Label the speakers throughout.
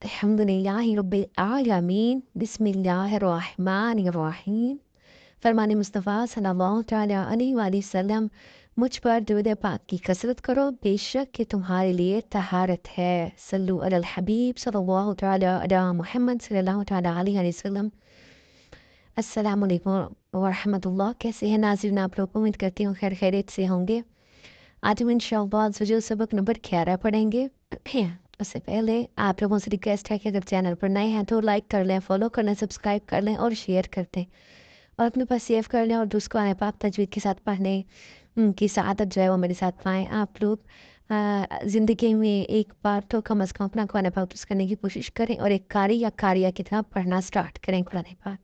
Speaker 1: अल्हम्दुलिल्लाहि रब्बिल आलमीन बिस्मिल्लाहिर्रहमानिर्रहीम। फरमान मुस्तफ़ा सल्लल्लाहु तआला अलैहि वसल्लम, मुझ पर दुरूद पाक की कसरत करो, बेशक कि तुम्हारे लिए तहारत है। सल्लु अलल हबीब सल्लल्लाहु तआला अला मुहम्मद सल्लल्लाहु तआला अलैहि वसल्लम। अस्सलामु अलैकुम व रहमतुल्लाह। कैसे हैं नाज़रीन आप लोग? उम्मीद करती हूँ खैर खैरियत से होंगे। आज हम इंशाअल्लाह सबक नंबर 11 पढ़ेंगे। उससे पहले आप लोगों से रिक्वेस्ट है कि अगर चैनल पर नए हैं तो लाइक कर लें, फॉलो कर लें, सब्सक्राइब कर लें और शेयर कर दें और अपने पास सेव कर लें और दूसरों को पाक तजवीद के साथ पढ़ने की सआदत जो है वो मेरे साथ पाएँ। आप लोग ज़िंदगी में एक बार तो कम अज़ कम अपना कुरान पाक दुरुस्त करने की कोशिश करें और एक कारी या कारिया की तरह पढ़ना स्टार्ट करें कुरान पाक।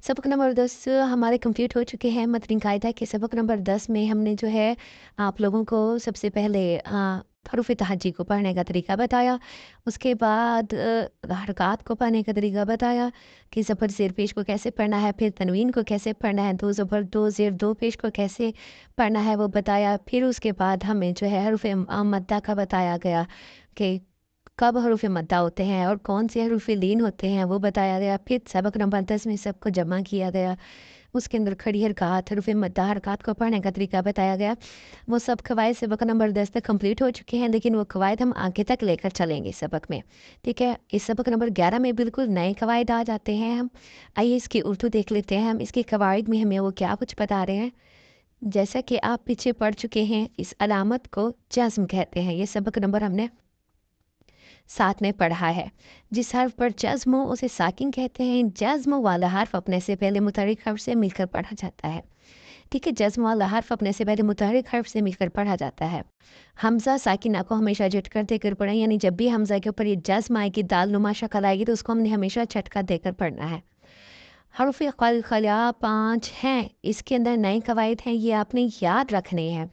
Speaker 1: सबक नंबर 10 हमारे कंप्लीट हो चुके हैं। मतनी कायदा के सबक नंबर 10 में हमने जो है आप लोगों को सबसे पहले हरूफ तहज्जी को पढ़ने का तरीका बताया। उसके बाद हरकत को पढ़ने का तरीका बताया कि ज़बर ज़ेर पेश को कैसे पढ़ना है, फिर तनवीन को कैसे पढ़ना है, दो ज़बर दो ज़ेर दो पेश को कैसे पढ़ना है वो बताया। फिर उसके बाद हमें जो है हरूफ मद्दा का बताया गया कि कब हरूफ मद्दा होते हैं और कौन से हरूफ लीन होते हैं वो बताया गया। फिर सबक नंबर 10 में सबको जमा किया गया। उसके अंदर खड़ी हरकत, हरूफ मद्दा, हरकत को पढ़ने का तरीका बताया गया। वो सब कवायद सबक नंबर 10 तक कंप्लीट हो चुके हैं, लेकिन वो कवायद हम आगे तक लेकर चलेंगे सबक में। ठीक है, इस सबक नंबर 11 में बिल्कुल नए कवायद आ जाते हैं हम। आइए इसकी उर्दू देख लेते हैं हम। इसके कवायद में हमें वो क्या कुछ बता रहे हैं। जैसा कि आप पीछे पढ़ चुके हैं, इस अलामत को जज़्म कहते हैं। ये सबक नंबर हमने 7 में पढ़ा है। जिस हर्फ पर जज़्म हो उसे साकिन कहते हैं। जज़्म वाला हर्फ अपने से पहले मुतहर्रिक हर्फ से मिलकर पढ़ा जाता है। ठीक है, जज़्म वाला हर्फ अपने से पहले मुतहर्रिक हर्फ से मिलकर पढ़ा जाता है। हमज़ा साकिना को हमेशा झटकर देकर पढ़ें, यानी जब भी हमज़ा के ऊपर ये जज़्म आएगी, दाल नुमा शक्ल आएगी तो उसको हमने हमेशा झटका देकर पढ़ना है। हर्फ क़लक़ला 5 हैं, इसके अंदर नए कवायद हैं, ये आपने याद रखने हैं।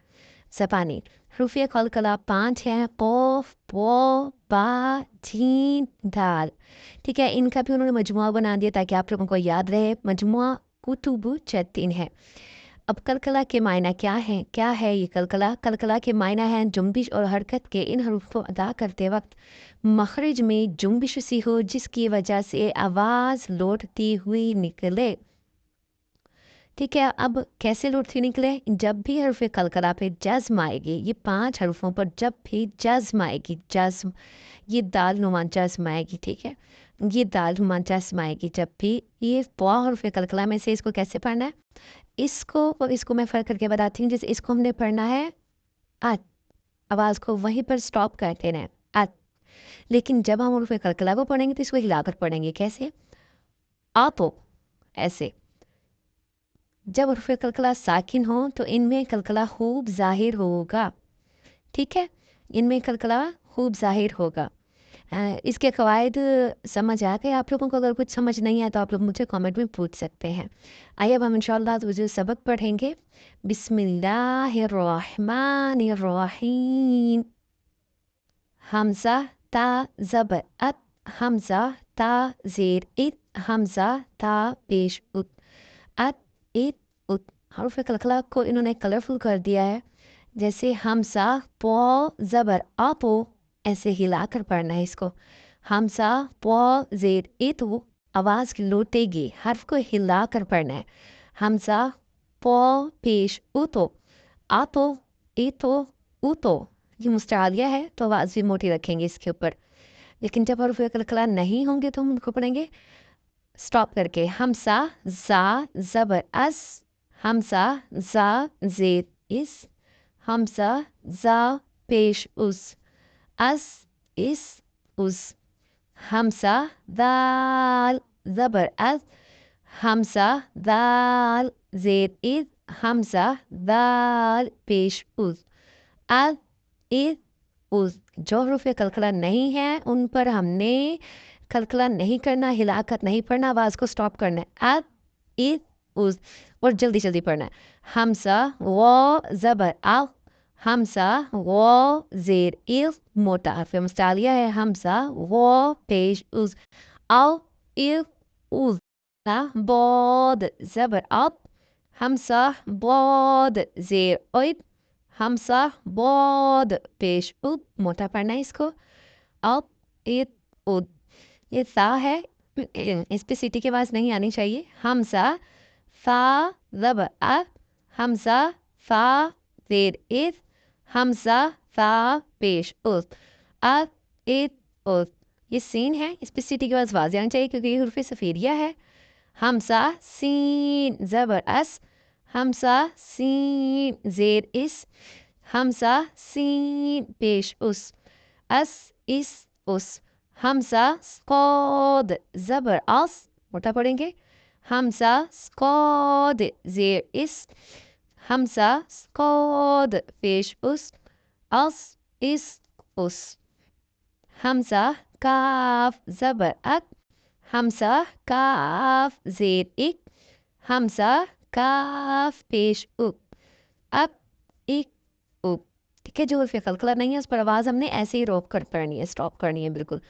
Speaker 1: ज़बानी हरूफ क़लक़ला 5 हैं, क़ाफ़, वा, बा, जीम, दाल। ठीक है, इनका भी उन्होंने मजमुआ बना दिया ताकि आप लोगों को याद रहे। मजमुआ कुतुबु जद्दीन है। अब कलकला के मायना क्या है? क्या है ये कलकला? कलकला के मायना है जुम्बिश और हरकत के। इन हरूफ को अदा करते वक्त मखरज में जुम्बिश सी हो जिसकी वजह से आवाज़ लौटती हुई निकले। ठीक है, अब कैसे लौटती निकले? जब भी हरफ कलकला पे जज़्म आएगी, ये 5 हरफों पर जब भी जज़्म आएगी, जज़्म, ये दाल नुमा जज़्म आएगी। ठीक है, ये दाल नुमा जज़्म आएगी जब भी, ये वा हरफ कलकला में से इसको कैसे पढ़ना है? इसको मैं फ़र्क करके बताती हूँ। जैसे इसको हमने पढ़ना है अ, आवाज़ को वहीं पर स्टॉप कर देना है अ। लेकिन जब हम हरफ कलकला को पढ़ेंगे तो इसको हिलाकर पढ़ेंगे। कैसे? तो ऐसे। जब हरफ कलकला साकिन हो तो इनमें कलकला खूब ज़ाहिर होगा। ठीक है, इनमें कलकला खूब ज़ाहिर होगा। इसके कवायद समझ आ गए आप लोगों को? अगर कुछ समझ नहीं आया तो आप लोग मुझे कमेंट में पूछ सकते हैं। आइए अब हम इंशाअल्लाह तो जो सबक पढ़ेंगे। बिस्मिल्लाहिर्रहमानिर्रहीम। हमज़ा ता ज़बर अत, हमज़ा ता ज़ेर इत, हमज़ा ता पेश उत, अत इत उत। हरूफ कलकला को इन्होंने कलरफुल कर दिया है। जैसे हमज़ा पौ ज़बर आपो, ऐसे हिलाकर पढ़ना है इसको। हमज़ा पौ ज़ेर इतु, आवाज़ लौटेगी, हर्फ को हिलाकर पढ़ना है। हमज़ा पौ पेश उतो, आतो इतो उतो। ये मुस्तालिया है तो आवाज़ भी मोटी रखेंगे इसके ऊपर। लेकिन जब हरूफ कलकला नहीं होंगे तो हम उनको पढ़ेंगे स्टॉप करके। हमज़ा ज़ा ज़बर अस, हमज़ा ज़ा ज़ेर इस, हमज़ा ज़ा पेश उस, अस इस उस। हमज़ा दाल ज़बर अस, हमज़ा दाल ज़ेर इस, हमज़ा दाल पेश उस, अस इस उस। जो हरूफ कलकला नहीं है उन पर हमने कलकला नहीं करना, हिलाकर नहीं पढ़ना, आवाज़ को स्टॉप करना है। अ इ उस, और जल्दी जल्दी पढ़ना है। हमज़ा वो ज़बर अ, हमज़ा वो ज़ेर इल, मोटा हर्फ मुस्तालिया है। हमज़ा वो पेश उस, अ इल उस। bod ज़बर अब, हमज़ा bod ज़ेर ओइद, हमज़ा bod पेश उब, मोटा पढ़ना है इसको। अब इत उद। ये सा है, इस पे सीटी की आवाज़ नहीं आनी चाहिए। हमसा फा ज़बर अ, हमसा फा ज़ेर इज़, हमसा फा पेश उस, अ इत उस। ये सीन है, इस पे सीटी की आवाज़ वाज़ आनी चाहिए क्योंकि ये हुर्फ़ सफ़ीरिया है। हमसा सीन ज़बर अस, हमसा सीन ज़ेर इस, हमसा सीन पेश उस, अस इस उस। हमसा स्कॉद ज़बर अस, मोटा पढ़ेंगे। हमसा स्कॉद ज़ेर इस, हमसा स्कॉद पेश उस, अस इस उस। हमसा काफ ज़बर अक, हमसा काफ ज़ेर इक, हमसा काफ पेश उक, अक इक उक। ठीक है, जो हर्फ कलकला नहीं है उस पर आवाज़ हमने ऐसे ही रोक कर पढ़नी है, स्टॉप करनी है बिल्कुल।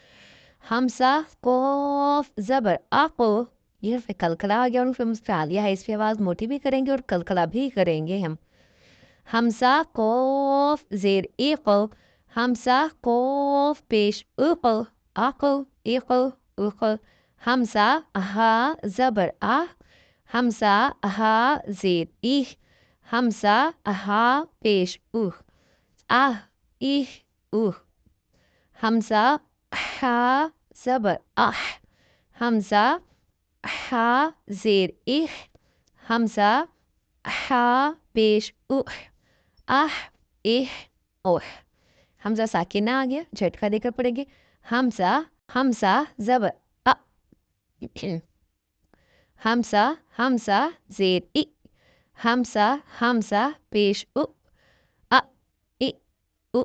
Speaker 1: हमसा कोफ ज़बर आको, ये हर्फ कलकला आ गया और फिर मुस्तालिया है, इस पर आवाज़ मोटी भी करेंगे और कलकला भी करेंगे हम। हमसा कोफ ज़ेर इको, हमसा कोफ पेश उको, आको इको उको। हमसा हा ज़बर आ, हमसा हा ज़ेर इह, हमसा हा पेश उह, आह इह उह। हमसा हा ज़बर आह, हमसा हा ज़ेर इह, हमसा हा पेश उह, आह इह ओह। हमजा साकिना आ गया, झटका देकर पढ़ेंगे। हमसा हमसा ज़बर अ, हमसा हमसा ज़ेर इ, हमसा हमसा पेश उ, अ इ उ।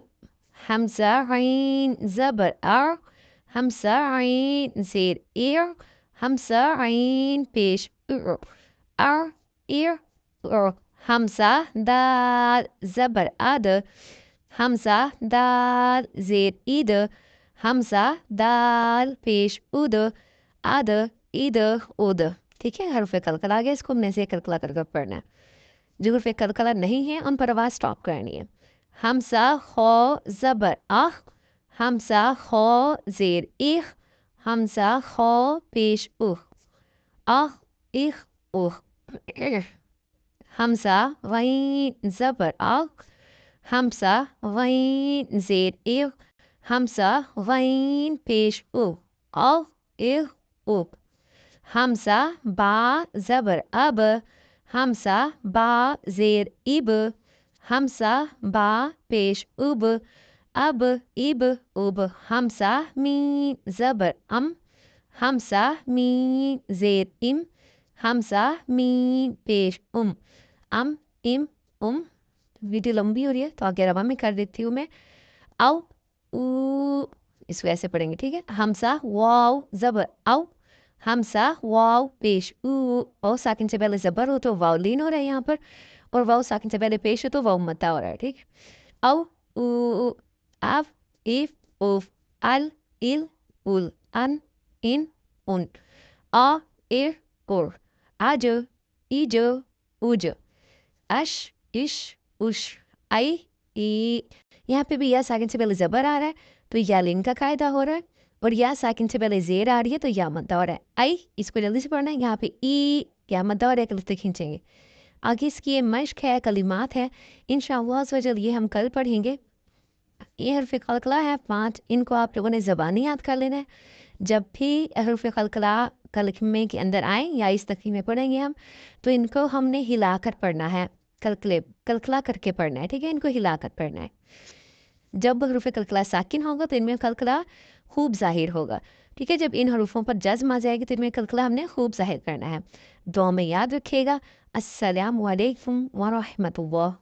Speaker 1: हमसा ऐन ज़बर अर, हमसा ऐन ज़ेर इर, हमसा ऐन पेश उर, अर इर उर। हमसा दाल ज़बर अद, हमसा दाल ज़ेर इद, हमसा दाल पेश उद, अद इद उद। ठीक है, हर्फ कलकला आ गया, इसको हमने से कलकला कर पढ़ना है। जो हर्फ कलकला नहीं है उन पर आवाज़ स्टॉप करनी है। हमसा खो ज़बर आह, हमसा खो ज़ेर इह, हमसा खो पेश उह, आह इह उह। हमसा गैन ज़बर आह, हमसा गैन ज़ेर इह, हमसा गैन पेश उह, आह इह उह। हमसा बा ज़बर अब, हमसा बा ज़ेर इब, हमसा बा पेश उब, अब इब उब। हमसा मीम ज़बर अम, हमसा मीम ज़ेर इम, हमसा मीम पेश अम इम उम। वीडियो लंबी हो रही है तो आगे रवा में कर देती हूँ मैं। आओ ऊ, इसको ऐसे पढ़ेंगे, ठीक है। हमसा वाव ज़बर आओ, हमसा वाव पेश ऊ, वाव साकिन से पहले ज़बर हो तो वाव लीन हो रहा है यहाँ पर, और वाव साकिन से पहले पेश हो तो वाव मता हो रहा है, ठीक। औ उ आव इफ उफ अल इल उल अन इन उन, आ इर उर, आज इज उज, अश इश उश, आई ई। यहाँ पे भी या साकिन से पहले ज़बर आ रहा है तो या लिन का कायदा हो रहा है, और या साकिन से पहले ज़ेर आ रही है तो या मद्दा हो रहा है। आई, इसको जल्दी से पढ़ना है। यहाँ पे ई या मद्दा हो रहा है, कल खींचेंगे। आगे इसकी ये मश्क है, कलिमात है, इंशाअल्लाह अज़्ज़ व जल ये हम कल पढ़ेंगे। ये हर्फ कलकला है 5, इनको आप लोगों ने ज़बानी याद कर लेना है। जब भी हर्फ कलकला कलमे के अंदर आए या इस तकरीर में पढ़ेंगे हम, तो इनको हमने हिलाकर पढ़ना है, कलकला करके पढ़ना है, ठीक है। इनको हिलाकर पढ़ना है। जब हरूफ कलकला साकिन होगा तो इनमें कलकला खूब ज़ाहिर होगा, ठीक है। जब इन हरूफों पर जज़्म आ जाएगी तो इनमें कलकला हमने खूब ज़ाहिर करना है। दुआ में याद रखिएगा। अस्सलामु अलैकुम व रहमतुल्लाह।